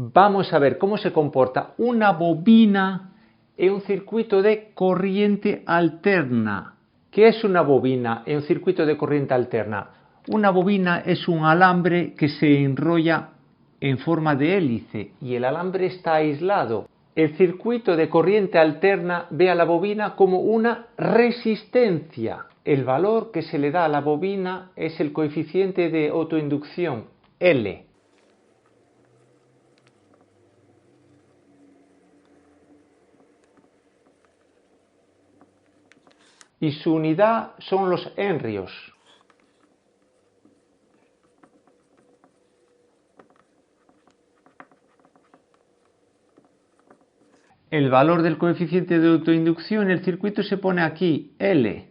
Vamos a ver cómo se comporta una bobina en un circuito de corriente alterna. ¿Qué es una bobina en un circuito de corriente alterna? Una bobina es un alambre que se enrolla en forma de hélice y el alambre está aislado. El circuito de corriente alterna ve a la bobina como una resistencia. El valor que se le da a la bobina es el coeficiente de autoinducción, L. Y su unidad son los henrios. El valor del coeficiente de autoinducción en el circuito se pone aquí, L,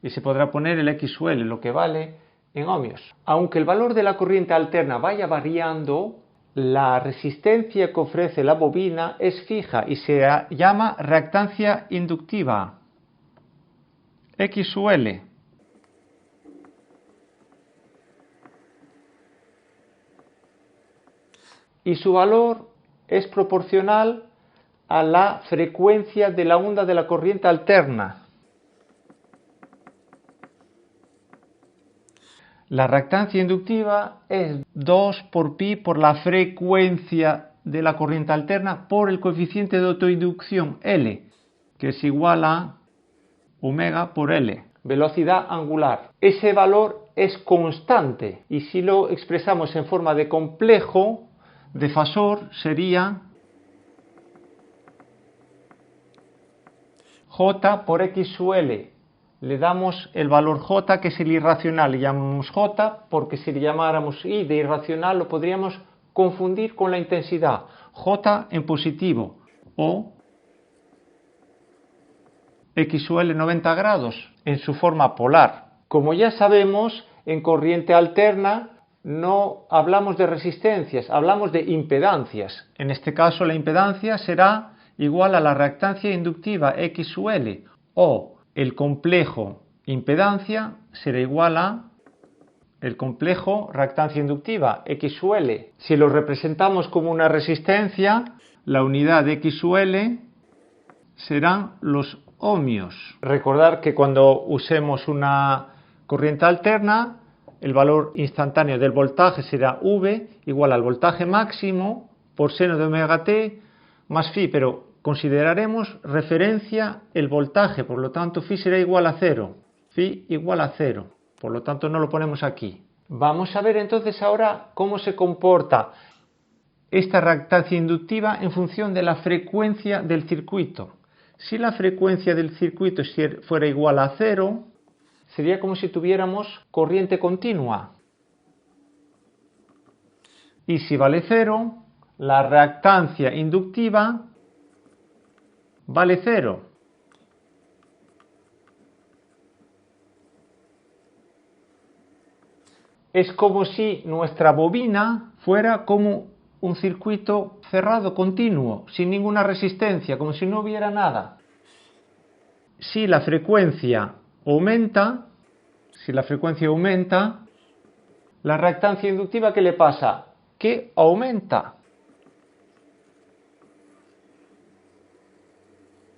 y se podrá poner el X o L, lo que vale en ohmios. Aunque el valor de la corriente alterna vaya variando, la resistencia que ofrece la bobina es fija y se llama reactancia inductiva, X o L. Y su valor es proporcional a la frecuencia de la onda de la corriente alterna. La reactancia inductiva es 2 por pi por la frecuencia de la corriente alterna por el coeficiente de autoinducción L, que es igual a omega por L, velocidad angular. Ese valor es constante y si lo expresamos en forma de complejo, de fasor, sería J por X u L. Le damos el valor J, que es el irracional, le llamamos J porque si le llamáramos I de irracional lo podríamos confundir con la intensidad. J en positivo o X u L 90 grados en su forma polar. Como ya sabemos, en corriente alterna no hablamos de resistencias, hablamos de impedancias. En este caso la impedancia será igual a la reactancia inductiva X u L, o el complejo impedancia será igual a el complejo reactancia inductiva X u L. Si lo representamos como una resistencia, la unidad de X u L serán los ohmios. Recordar que cuando usemos una corriente alterna, el valor instantáneo del voltaje será V igual al voltaje máximo por seno de omega t más phi, pero consideraremos referencia el voltaje, por lo tanto phi será igual a 0, phi igual a 0, por lo tanto no lo ponemos aquí. Vamos a ver entonces ahora cómo se comporta esta reactancia inductiva en función de la frecuencia del circuito. Si la frecuencia del circuito fuera igual a 0, sería como si tuviéramos corriente continua. Y si vale 0, la reactancia inductiva vale 0. Es como si nuestra bobina fuera como un circuito cerrado, continuo, sin ninguna resistencia, como si no hubiera nada. Si la frecuencia aumenta, la reactancia inductiva, ¿qué le pasa? Que aumenta.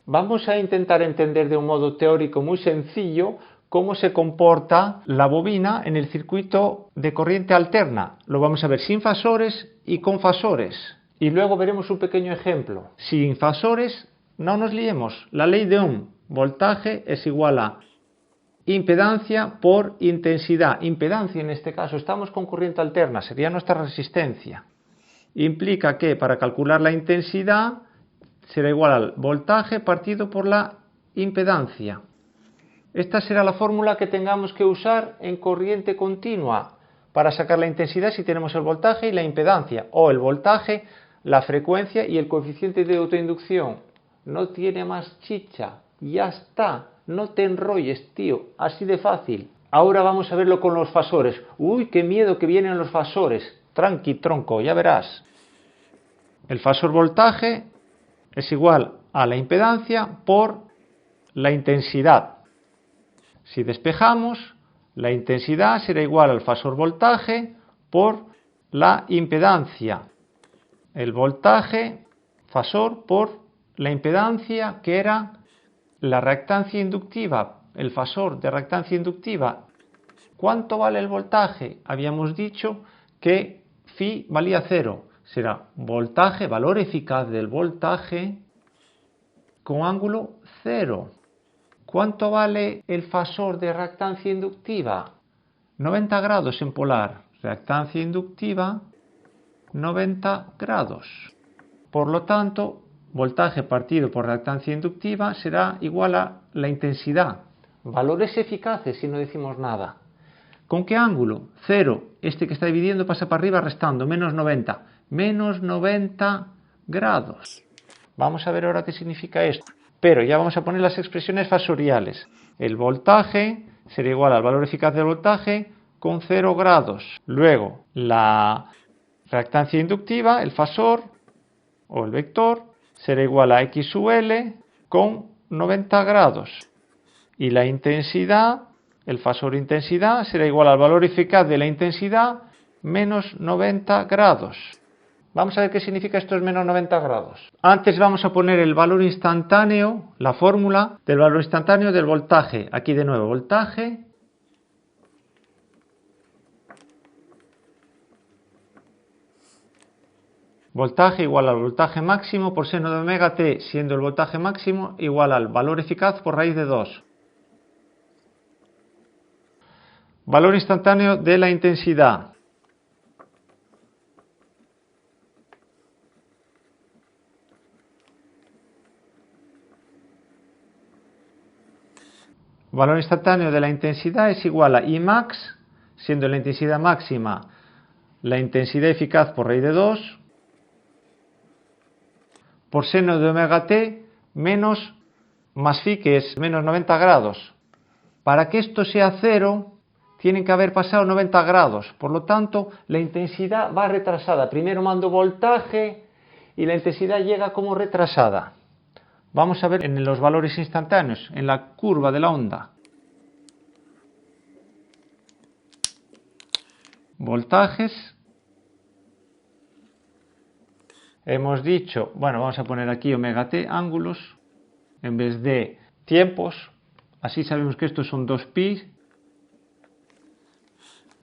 Vamos a intentar entender de un modo teórico muy sencillo cómo se comporta la bobina en el circuito de corriente alterna. Lo vamos a ver sin fasores y con fasores. Y luego veremos un pequeño ejemplo. Sin fasores, no nos liemos. La ley de Ohm, voltaje es igual a impedancia por intensidad. Impedancia en este caso, estamos con corriente alterna, sería nuestra resistencia. Implica que para calcular la intensidad será igual al voltaje partido por la impedancia. Esta será la fórmula que tengamos que usar en corriente continua para sacar la intensidad si tenemos el voltaje y la impedancia, o el voltaje, la frecuencia y el coeficiente de autoinducción. No tiene más chicha, ya está, no te enrolles, tío, así de fácil. Ahora vamos a verlo con los fasores. Uy, qué miedo que vienen los fasores. Tranqui, tronco, ya verás. El fasor voltaje es igual a la impedancia por la intensidad. Si despejamos, la intensidad será igual al fasor voltaje por la impedancia. el voltaje fasor por la impedancia, que era la reactancia inductiva, el fasor de reactancia inductiva. ¿Cuánto vale el voltaje? Habíamos dicho que phi valía 0. Será voltaje, valor eficaz del voltaje con ángulo 0. ¿Cuánto vale el fasor de reactancia inductiva? 90 grados en polar. Reactancia inductiva, 90 grados. Por lo tanto, voltaje partido por reactancia inductiva será igual a la intensidad. Valores eficaces si no decimos nada. ¿Con qué ángulo? 0. Este que está dividiendo pasa para arriba restando. Menos 90. Menos 90 grados. Vamos a ver ahora qué significa esto. Pero ya vamos a poner las expresiones fasoriales. El voltaje será igual al valor eficaz del voltaje con 0 grados. Luego, la reactancia inductiva, el fasor o el vector, será igual a x sub L con 90 grados. Y la intensidad, el fasor intensidad, será igual al valor eficaz de la intensidad menos 90 grados. Vamos a ver qué significa estos menos 90 grados. Antes vamos a poner el valor instantáneo, la fórmula del valor instantáneo del voltaje. Aquí de nuevo, voltaje igual al voltaje máximo por seno de omega t, siendo el voltaje máximo igual al valor eficaz por raíz de 2. Valor instantáneo de la intensidad. Valor instantáneo de la intensidad es igual a I max, siendo la intensidad máxima la intensidad eficaz por raíz de 2, por seno de omega t menos más phi, que es menos 90 grados. Para que esto sea 0, tienen que haber pasado 90 grados. Por lo tanto, la intensidad va retrasada. Primero mando voltaje y la intensidad llega como retrasada. Vamos a ver en los valores instantáneos, en la curva de la onda. Voltajes. Hemos dicho, bueno, vamos a poner aquí omega t, ángulos, en vez de tiempos. Así sabemos que estos son 2pi.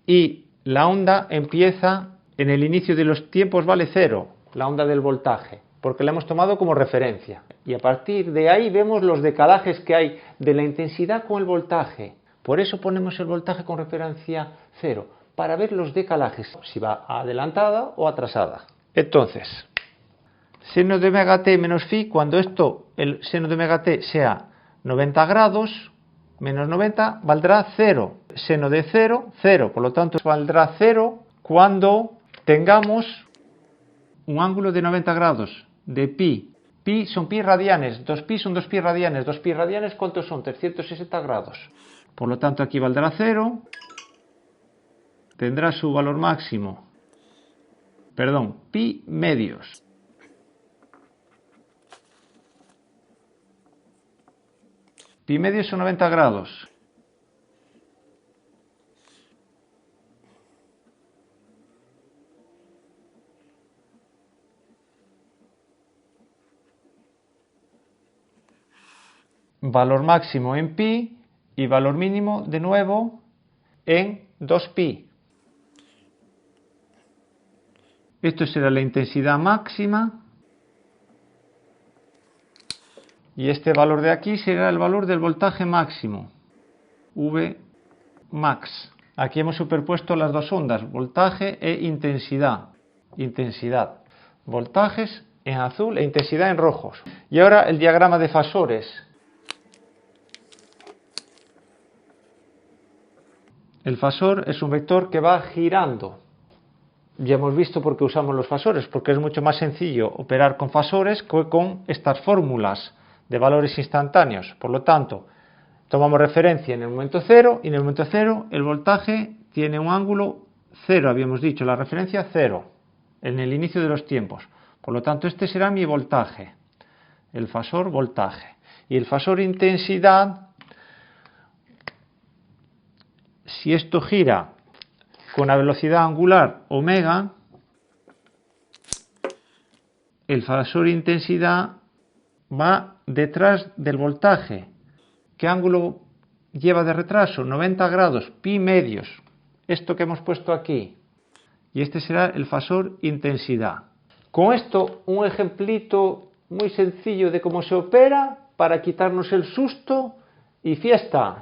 Y la onda empieza en el inicio de los tiempos, vale 0, la onda del voltaje, porque la hemos tomado como referencia. Y a partir de ahí vemos los decalajes que hay de la intensidad con el voltaje. Por eso ponemos el voltaje con referencia 0, para ver los decalajes, si va adelantada o atrasada. Entonces, seno de omega t menos phi, cuando el seno de omega t sea 90 grados, menos 90 valdrá 0. Seno de 0, 0. Por lo tanto, valdrá 0 cuando tengamos un ángulo de 90 grados de pi. Pi son pi radianes, 2pi son 2pi radianes. 2pi radianes, ¿cuántos son? 360 grados. Por lo tanto, aquí valdrá 0. Tendrá su valor máximo. Perdón, pi medios. Pi medios son 90 grados. Valor máximo en pi y valor mínimo de nuevo en 2pi. Esto será la intensidad máxima y este valor de aquí será el valor del voltaje máximo, V max. Aquí hemos superpuesto las dos ondas, voltaje e intensidad. Voltajes en azul e intensidad en rojos. Y ahora el diagrama de fasores. El fasor es un vector que va girando. Ya hemos visto por qué usamos los fasores, porque es mucho más sencillo operar con fasores que con estas fórmulas de valores instantáneos. Por lo tanto, tomamos referencia en el momento 0 y en el momento 0 el voltaje tiene un ángulo 0, habíamos dicho, la referencia 0 en el inicio de los tiempos. Por lo tanto, este será mi voltaje, el fasor voltaje. Y el fasor intensidad, si esto gira con la velocidad angular omega, el fasor intensidad va detrás del voltaje. ¿Qué ángulo lleva de retraso? 90 grados, pi medios. Esto que hemos puesto aquí. Y este será el fasor intensidad. Con esto, un ejemplito muy sencillo de cómo se opera para quitarnos el susto y fiesta.